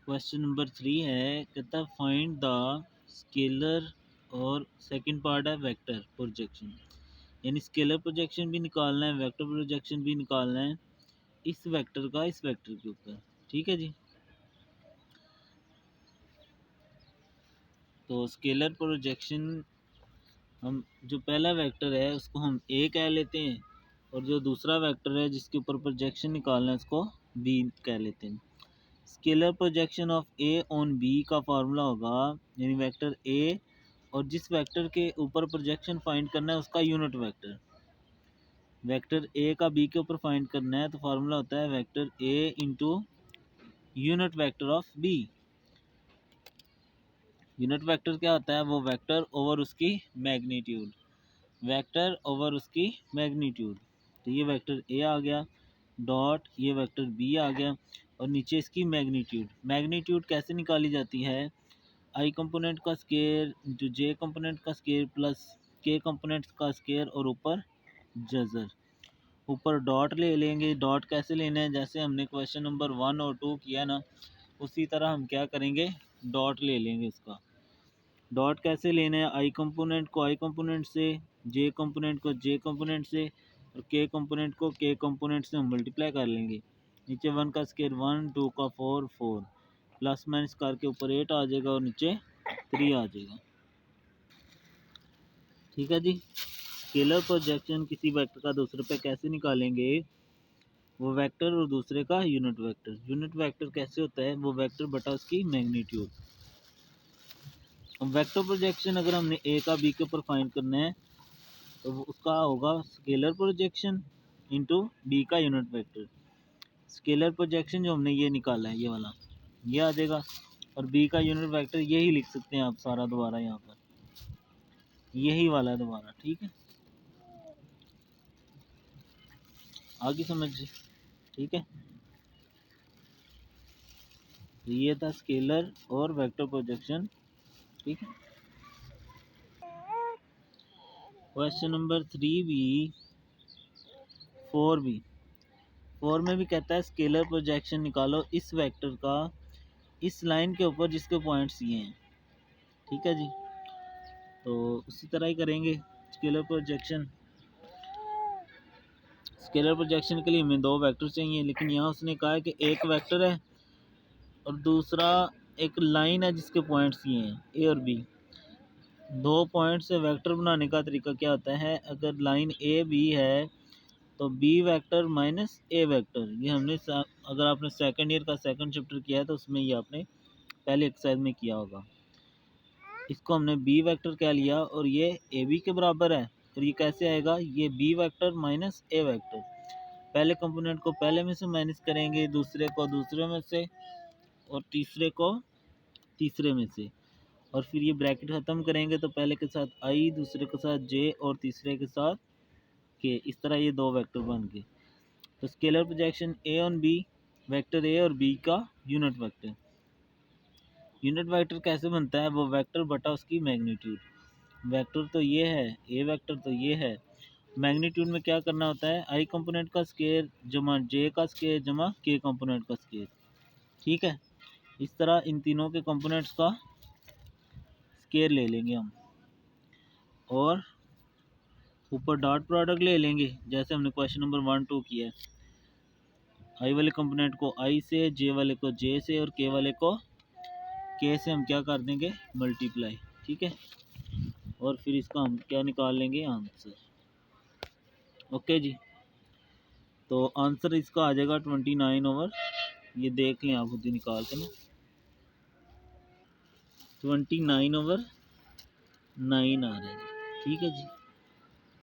Question number 3 है, कहता find the scalar और सेकंड पार्ट है वेक्टर प्रोजेक्शन, यानी स्केलर प्रोजेक्शन भी निकालना है, वेक्टर प्रोजेक्शन भी निकालना है इस वेक्टर का इस वेक्टर के ऊपर। ठीक है जी। तो स्केलर प्रोजेक्शन हम जो पहला वेक्टर है उसको हम ए कह लेते हैं और जो दूसरा वेक्टर है जिसके ऊपर प्रोजेक्शन निकालना है उसको बी कह लेते हैं। Scalar projection of A on B का फार्मूला होगा, यानी वेक्टर ए और जिस वेक्टर के ऊपर प्रोजेक्शन फाइंड करना है उसका यूनिट वेक्टर। वेक्टर ए का बी के ऊपर फाइंड करना है तो फार्मूला होता है vector A into unit vector of B. Unit vector क्या होता है? वो वेक्टर ओवर उसकी मैग्नीट्यूड, वेक्टर ओवर उसकी मैग्नीट्यूड। तो ये वेक्टर ए आ गया डॉट ये वेक्टर बी आ गया और नीचे इसकी मैग्नीट्यूड। मैग्नीट्यूड कैसे निकाली जाती है? आई कंपोनेंट का स्केयर इंटू जे कंपोनेंट का स्केयर प्लस के कंपोनेंट का स्केयर और ऊपर जजर। ऊपर डॉट ले लेंगे। डॉट कैसे लेना है? जैसे हमने क्वेश्चन नंबर 1 और 2 किया ना, उसी तरह हम क्या करेंगे, डॉट ले लेंगे इसका। डॉट कैसे लेना है? आई कंपोनेंट को आई कंपोनेंट से, जे कंपोनेंट को जे कंपोनेंट से और के कंपोनेंट को के कंपोनेंट से हम मल्टीप्लाई कर लेंगे। नीचे 1 का स्केयर 1, 2 का 4, 4 प्लस माइनस करके ऊपर 8 आ जाएगा और नीचे 3 आ जाएगा। ठीक है जी। स्केलर प्रोजेक्शन किसी वेक्टर का दूसरे पे कैसे निकालेंगे? वो वेक्टर और दूसरे का यूनिट वेक्टर। यूनिट वेक्टर कैसे होता है? वो वेक्टर बटा उसकी मैग्नीट्यूड। वेक्टर प्रोजेक्शन अगर हमने ए का बी के ऊपर फाइंड करना है तो उसका होगा स्केलर प्रोजेक्शन इंटू बी का यूनिट वेक्टर। स्केलर प्रोजेक्शन जो हमने ये निकाला है, ये वाला ये आ जाएगा और बी का यूनिट वेक्टर यही लिख सकते हैं आप सारा दोबारा, यहाँ पर यही वाला है दोबारा। ठीक है, आगे समझिए। ठीक है, तो ये था स्केलर और वेक्टर प्रोजेक्शन। ठीक है। क्वेश्चन नंबर 3 भी 4 भी 4 में भी कहता है स्केलर प्रोजेक्शन निकालो इस वेक्टर का इस लाइन के ऊपर जिसके पॉइंट्स ये हैं। ठीक है जी। तो उसी तरह ही करेंगे स्केलर प्रोजेक्शन। स्केलर प्रोजेक्शन के लिए हमें 2 वेक्टर चाहिए, लेकिन यहाँ उसने कहा है कि एक वेक्टर है और दूसरा एक लाइन है जिसके पॉइंट्स ये हैं ए और बी। 2 पॉइंट से वेक्टर बनाने का तरीका क्या होता है? अगर लाइन ए बी है तो बी वेक्टर माइनस ए वेक्टर। ये हमने अगर आपने सेकंड ईयर का सेकंड चैप्टर किया है तो उसमें ये आपने पहले एक्सरसाइज में किया होगा। इसको हमने बी वेक्टर कह लिया और ये ए बी के बराबर है। और ये कैसे आएगा? ये बी वेक्टर माइनस ए वेक्टर। पहले कंपोनेंट को पहले में से माइनस करेंगे, दूसरे को दूसरे में से और तीसरे को तीसरे में से, और फिर ये ब्रैकेट ख़त्म करेंगे तो पहले के साथ आई, दूसरे के साथ जे और तीसरे के साथ के। इस तरह ये 2 वेक्टर बन गए। तो scalar projection A on B, vector A और बी का यूनिट वेक्टर। यूनिट वेक्टर कैसे बनता है? वो वेक्टर बटा उसकी मैग्नीट्यूड। वेक्टर तो ये है, ए वेक्टर तो ये है। मैग्नीट्यूड में क्या करना होता है? आई कंपोनेंट का स्केयर जमा जे का स्केयर जमा के कंपोनेंट का स्केयर। ठीक है, इस तरह इन तीनों के कंपोनेंट्स का स्केयर ले लेंगे हम और ऊपर डॉट प्रोडक्ट ले लेंगे जैसे हमने क्वेश्चन नंबर 1, 2 किया है। आई वाले कंपोनेंट को आई से, जे वाले को जे से और के वाले को के से हम क्या कर देंगे? मल्टीप्लाई। ठीक है, और फिर इसका हम क्या निकाल लेंगे? आंसर। ओके जी। तो आंसर इसका आ जाएगा 29 ओवर, ये देख लें आप खुद ही निकाल के ना, 29 ओवर 9 आ रहा है जी। ठीक है जी।